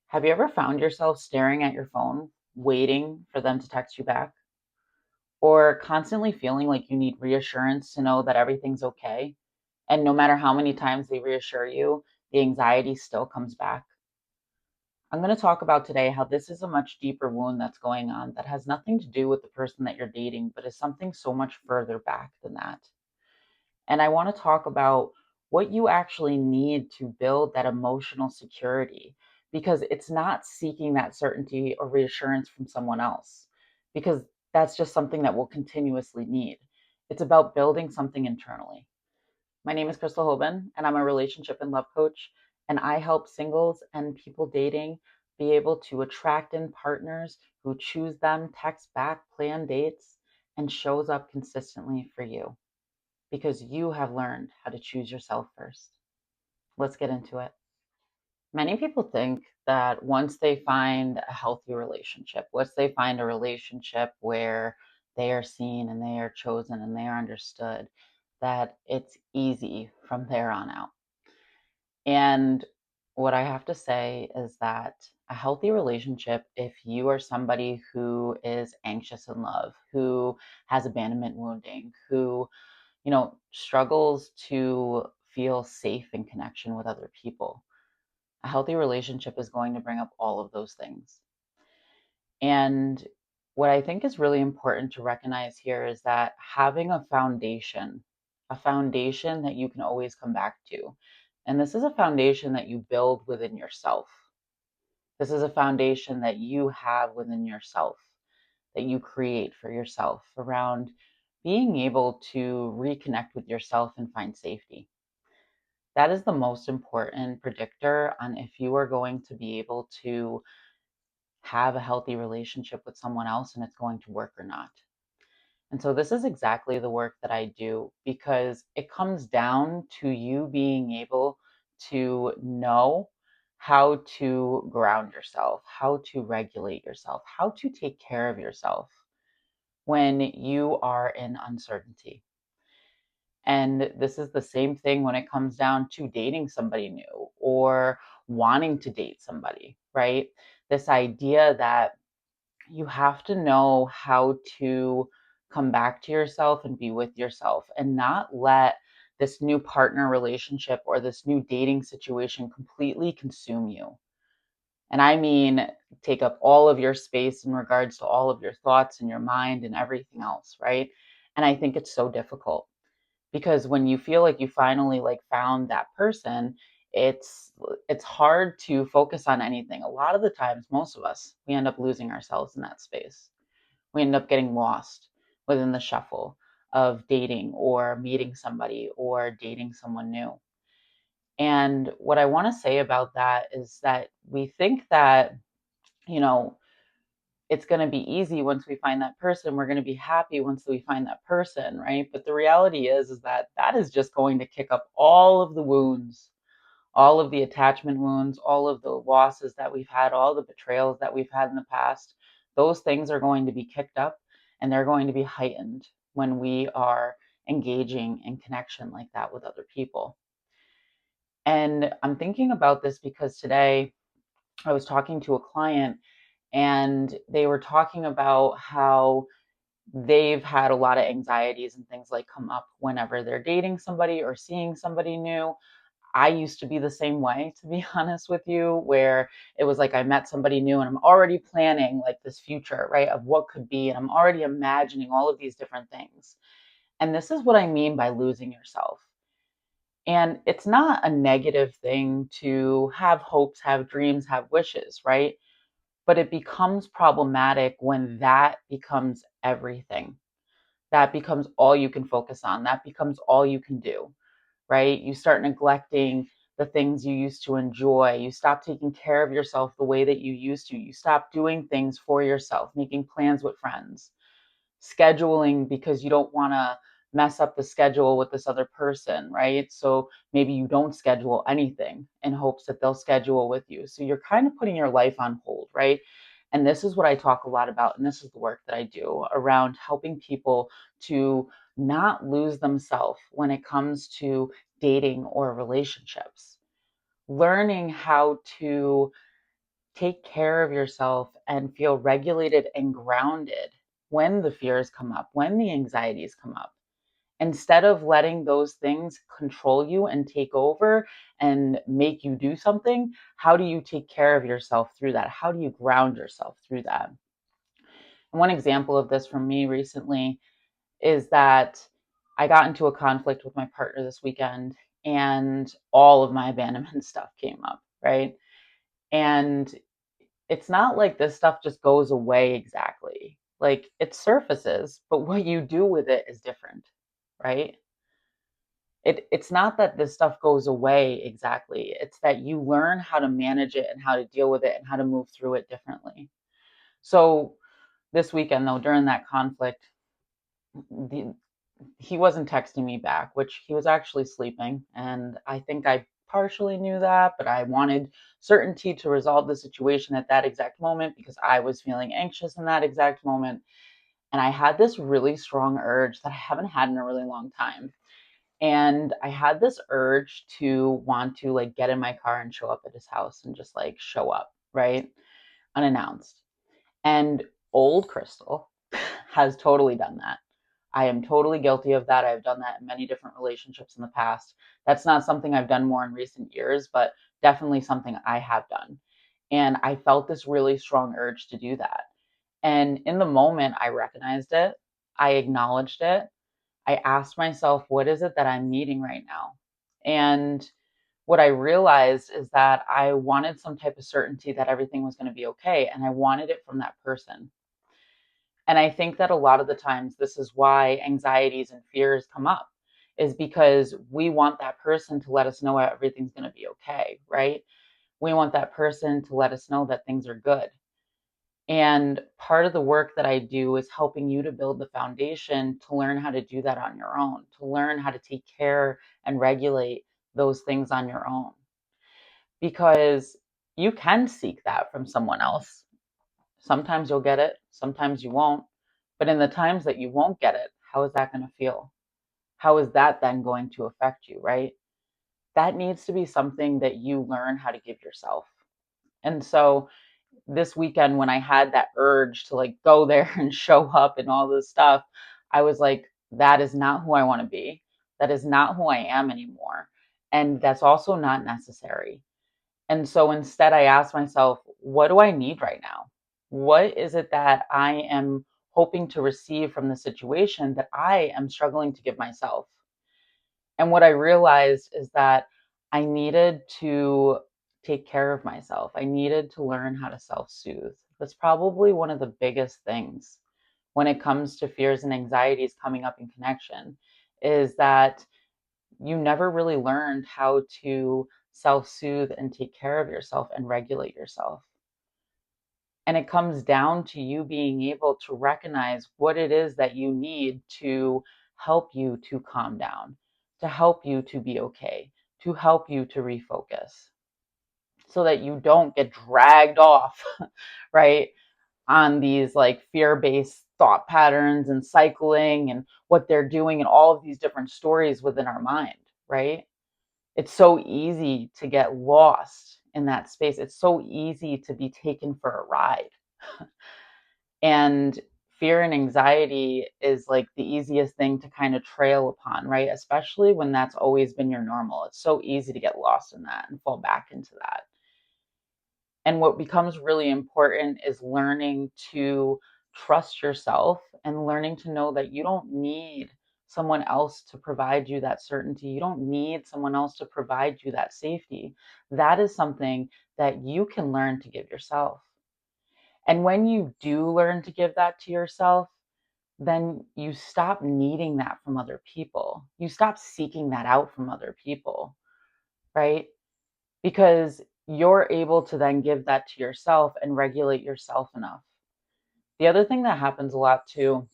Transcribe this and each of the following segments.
Have you ever found yourself staring at your phone, waiting for them to text you back? Or constantly feeling like you need reassurance to know that everything's okay? And no matter how many times they reassure you, the anxiety still comes back. I'm going to talk about today how this is a much deeper wound that's going on that has nothing to do with the person that you're dating, but is something so much further back than that. And I want to talk about what you actually need to build that emotional security because it's not seeking that certainty or reassurance from someone else, because that's just something that we'll continuously need. It's about building something internally. My name is Crystal Hoban, and I'm a relationship and love coach. And I help singles and people dating be able to attract in partners who choose them, text back, plan dates, and shows up consistently for you because you have learned how to choose yourself first. Let's get into it. Many people think that once they find a healthy relationship, once they find a relationship where they are seen and they are chosen and they are understood, that it's easy from there on out. And what I have to say is that a healthy relationship, if you are somebody who is anxious in love, who has abandonment wounding, who struggles to feel safe in connection with other people. A healthy relationship is going to bring up all of those things. And what I think is really important to recognize here is that having a foundation that you can always come back to. And this is a foundation that you build within yourself. This is a foundation that you have within yourself, that you create for yourself around being able to reconnect with yourself and find safety. That is the most important predictor on if you are going to be able to have a healthy relationship with someone else and it's going to work or not. And so, this is exactly the work that I do because it comes down to you being able to know how to ground yourself, how to regulate yourself, how to take care of yourself when you are in uncertainty. And this is the same thing when it comes down to dating somebody new or wanting to date somebody, right? This idea that you have to know how to come back to yourself and be with yourself and not let this new partner relationship or this new dating situation completely consume you. And I mean, take up all of your space in regards to all of your thoughts and your mind and everything else, right? And I think it's so difficult because when you feel like you finally like found that person, it's it's hard to focus on anything. A lot of the times, most of us, we end up losing ourselves in that space. We end up getting lost within the shuffle of dating or meeting somebody or dating someone new. And what I want to say about that is that we think that, you know, it's going to be easy once we find that person. We're going to be happy once we find that person, right? But the reality is that that is just going to kick up all of the wounds, all of the attachment wounds, all of the losses that we've had, all the betrayals that we've had in the past. Those things are going to be kicked up and they're going to be heightened when we are engaging in connection like that with other people. And I'm thinking about this because today I was talking to a client and they were talking about how they've had a lot of anxieties and things like come up whenever they're dating somebody or seeing somebody new. I used to be the same way, to be honest with you, where it was like I met somebody new and I'm already planning like this future, right, of what could be. And I'm already imagining all of these different things. And this is what I mean by losing yourself. And it's not a negative thing to have hopes, have dreams, have wishes, right? But it becomes problematic when that becomes everything. That becomes all you can focus on. That becomes all you can do, right? You start neglecting the things you used to enjoy. You stop taking care of yourself the way that you used to. You stop doing things for yourself, making plans with friends, scheduling because you don't want to mess up the schedule with this other person, right? So maybe you don't schedule anything in hopes that they'll schedule with you. So you're kind of putting your life on hold, right? And this is what I talk a lot about. And this is the work that I do around helping people to not lose themselves when it comes to dating or relationships. Learning how to take care of yourself and feel regulated and grounded when the fears come up, when the anxieties come up. Instead of letting those things control you and take over and make you do something, how do you take care of yourself through that? How do you ground yourself through that? And one example of this from me recently is that I got into a conflict with my partner this weekend, and all of my abandonment stuff came up, right? And it's not like this stuff just goes away exactly. Like, it surfaces, but what you do with it is different, right? It's not that this stuff goes away exactly. It's that you learn how to manage it and how to deal with it and how to move through it differently. So this weekend, though, during that conflict, the, he wasn't texting me back, which he was actually sleeping. And I think I partially knew that, but I wanted certainty to resolve the situation at that exact moment because I was feeling anxious in that exact moment. And I had this really strong urge that I haven't had in a really long time. And I had this urge to want to like get in my car and show up at his house and just like show up, right? Unannounced. And old Crystal has totally done that. I am totally guilty of that. I've done that in many different relationships in the past. That's not something I've done more in recent years, but definitely something I have done. And I felt this really strong urge to do that. And in the moment, I recognized it, I acknowledged it, I asked myself, what is it that I'm needing right now? And what I realized is that I wanted some type of certainty that everything was going to be okay. And I wanted it from that person. And I think that a lot of the times this is why anxieties and fears come up, is because we want that person to let us know everything's going to be okay, right? We want that person to let us know that things are good. And part of the work that I do is helping you to build the foundation to learn how to do that on your own, to learn how to take care and regulate those things on your own. Because you can seek that from someone else. Sometimes you'll get it, sometimes you won't. But in the times that you won't get it, how is that going to feel? How is that then going to affect you, right? That needs to be something that you learn how to give yourself. And so this weekend, when I had that urge to like go there and show up and all this stuff, I was like, that is not who I want to be. That is not who I am anymore. And that's also not necessary. And so instead, I asked myself, what do I need right now? What is it that I am hoping to receive from the situation that I am struggling to give myself? And what I realized is that I needed to take care of myself. I needed to learn how to self soothe. That's probably one of the biggest things when it comes to fears and anxieties coming up in connection, is that you never really learned how to self soothe and take care of yourself and regulate yourself. And it comes down to you being able to recognize what it is that you need to help you to calm down, to help you to be okay, to help you to refocus so that you don't get dragged off, right, on these like fear based thought patterns and cycling and what they're doing and all of these different stories within our mind, right? It's so easy to get lost in that space. It's so easy to be taken for a ride. And fear and anxiety is like the easiest thing to kind of trail upon, right? Especially when that's always been your normal. It's so easy to get lost in that and fall back into that. And what becomes really important is learning to trust yourself and learning to know that you don't need someone else to provide you that certainty. You don't need someone else to provide you that safety. That is something that you can learn to give yourself. And when you do learn to give that to yourself, then you stop needing that from other people. You stop seeking that out from other people, right? Because you're able to then give that to yourself and regulate yourself enough. The other thing that happens a lot too,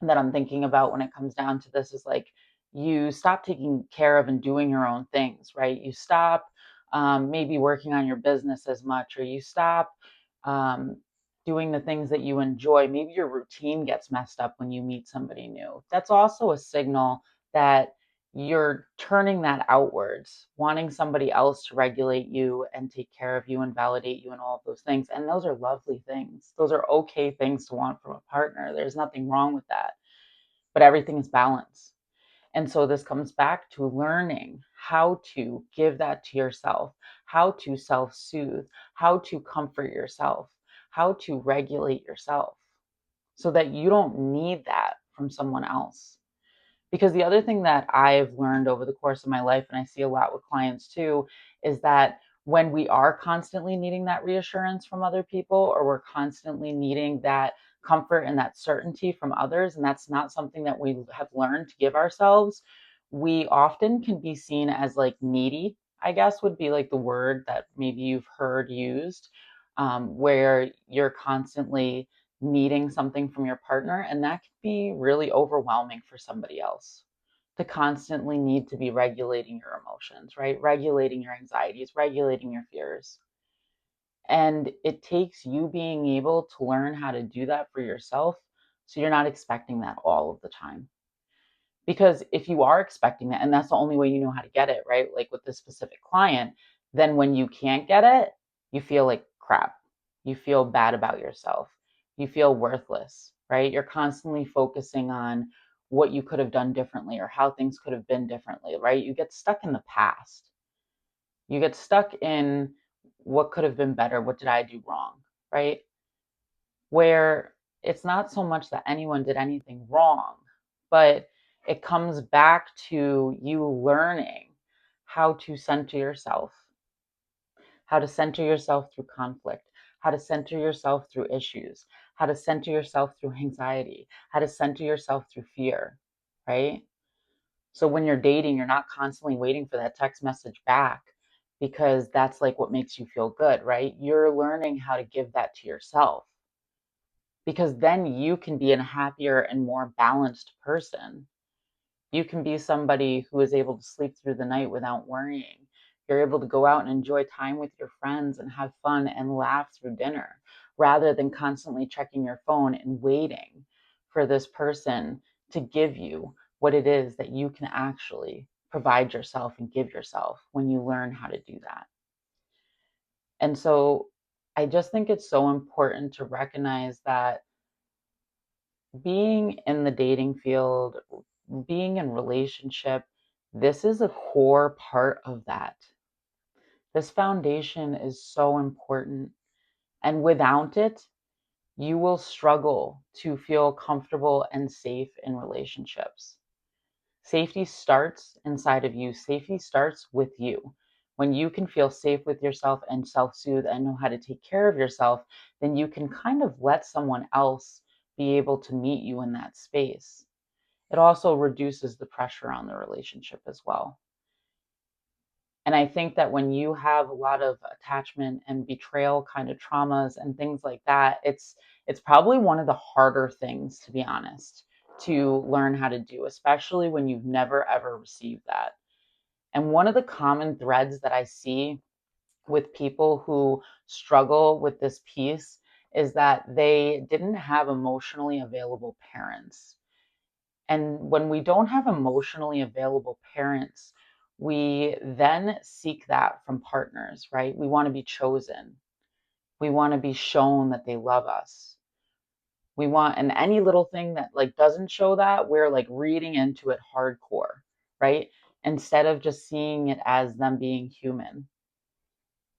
that I'm thinking about when it comes down to this, is like you stop taking care of and doing your own things, right? You stop maybe working on your business as much, or you stop um, doing the things that you enjoy. Maybe your routine gets messed up when you meet somebody new. That's also a signal that you're turning that outwards, wanting somebody else to regulate you and take care of you and validate you and all of those things. And those are lovely things. Those are okay things to want from a partner. There's nothing wrong with that. But everything is balance. And so this comes back to learning how to give that to yourself, how to self-soothe, how to comfort yourself, how to regulate yourself so that you don't need that from someone else. Because the other thing that I've learned over the course of my life, and I see a lot with clients too, is that when we are constantly needing that reassurance from other people, or we're constantly needing that comfort and that certainty from others, and that's not something that we have learned to give ourselves, we often can be seen as like needy, I guess would be like the word that maybe you've heard used, where you're constantly needing something from your partner, and that can be really overwhelming for somebody else to constantly need to be regulating your emotions, right? Regulating your anxieties, regulating your fears. And it takes you being able to learn how to do that for yourself so you're not expecting that all of the time. Because if you are expecting that, and that's the only way you know how to get it, right? Like with this specific client, then when you can't get it, you feel like crap. You feel bad about yourself. You feel worthless, right? You're constantly focusing on what you could have done differently or how things could have been differently, right? You get stuck in the past. You get stuck in what could have been better. What did I do wrong, right? Where it's not so much that anyone did anything wrong, but it comes back to you learning how to center yourself, how to center yourself through conflict, how to center yourself through issues, how to center yourself through anxiety, how to center yourself through fear, right? So when you're dating, you're not constantly waiting for that text message back because that's like what makes you feel good, right? You're learning how to give that to yourself because then you can be a happier and more balanced person. You can be somebody who is able to sleep through the night without worrying. You're able to go out and enjoy time with your friends and have fun and laugh through dinner rather than constantly checking your phone and waiting for this person to give you what it is that you can actually provide yourself and give yourself when you learn how to do that. And so I just think it's so important to recognize that being in the dating field, being in relationship, this is a core part of that. This foundation is so important. And without it, you will struggle to feel comfortable and safe in relationships. Safety starts inside of you. Safety starts with you. When you can feel safe with yourself and self soothe and know how to take care of yourself, then you can kind of let someone else be able to meet you in that space. It also reduces the pressure on the relationship as well. And I think that when you have a lot of attachment and betrayal kind of traumas and things like that, it's probably one of the harder things, to be honest, to learn how to do, especially when you've never ever received that. And one of the common threads that I see with people who struggle with this piece is that they didn't have emotionally available parents. And when we don't have emotionally available parents, we then seek that from partners, right? We want to be chosen. We want to be shown that they love us. We want, and any little thing that like doesn't show that, we're like reading into it hardcore, right? Instead of just seeing it as them being human.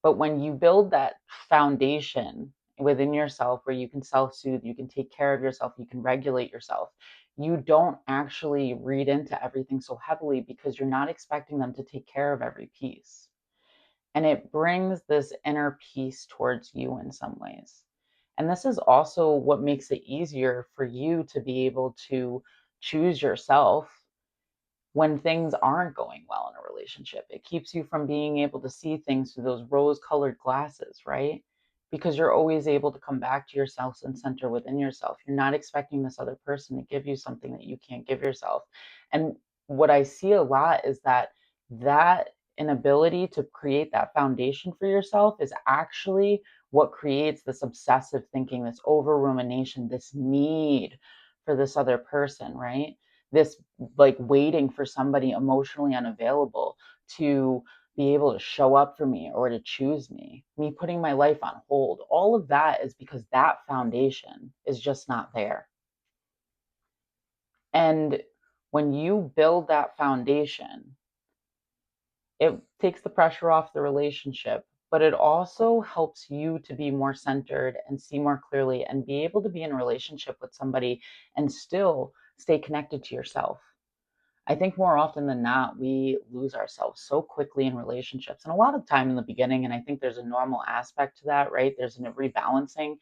But when you build that foundation within yourself where you can self soothe, you can take care of yourself, you can regulate yourself, you don't actually read into everything so heavily because you're not expecting them to take care of every piece. And it brings this inner peace towards you in some ways. And this is also what makes it easier for you to be able to choose yourself when things aren't going well in a relationship. It keeps you from being able to see things through those rose-colored glasses, right? Because you're always able to come back to yourself and center within yourself. You're not expecting this other person to give you something that you can't give yourself. And what I see a lot is that inability to create that foundation for yourself is actually what creates this obsessive thinking, this over rumination, this need for this other person, right? this like waiting for somebody emotionally unavailable to be able to show up for me or to choose me putting my life on hold. All of that is because that foundation is just not there. And when you build that foundation, it takes the pressure off the relationship, but it also helps you to be more centered and see more clearly and be able to be in a relationship with somebody and still stay connected to yourself. I think more often than not, we lose ourselves so quickly in relationships and a lot of time in the beginning. And I think there's a normal aspect to that, right? There's a rebalancing,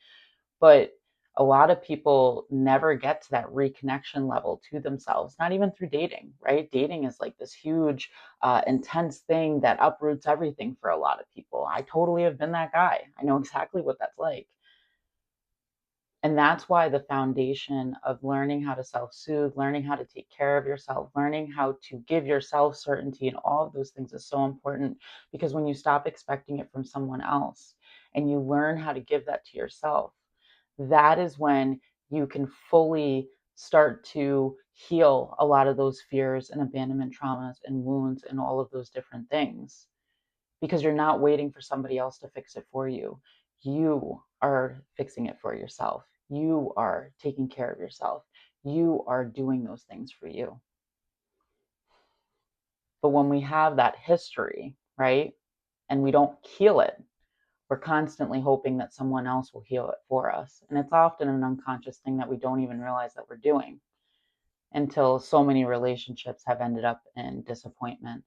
but a lot of people never get to that reconnection level to themselves, not even through dating, right? Dating is like this huge, intense thing that uproots everything for a lot of people. I totally have been that guy. I know exactly what that's like. And that's why the foundation of learning how to self soothe, learning how to take care of yourself, learning how to give yourself certainty and all of those things is so important. Because when you stop expecting it from someone else and you learn how to give that to yourself, that is when you can fully start to heal a lot of those fears and abandonment traumas and wounds and all of those different things because you're not waiting for somebody else to fix it for you. You are fixing it for yourself. You are taking care of yourself. You are doing those things for you. But when we have that history, right, and we don't heal it, we're constantly hoping that someone else will heal it for us. And it's often an unconscious thing that we don't even realize that we're doing until so many relationships have ended up in disappointment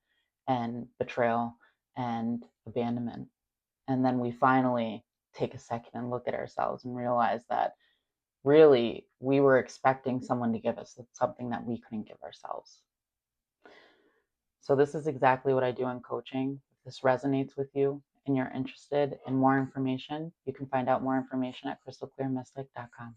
and betrayal and abandonment. And then we finally take a second and look at ourselves and realize that really we were expecting someone to give us something that we couldn't give ourselves. So, this is exactly what I do in coaching. If this resonates with you and you're interested in more information, you can find out more information at crystalclearmystic.com.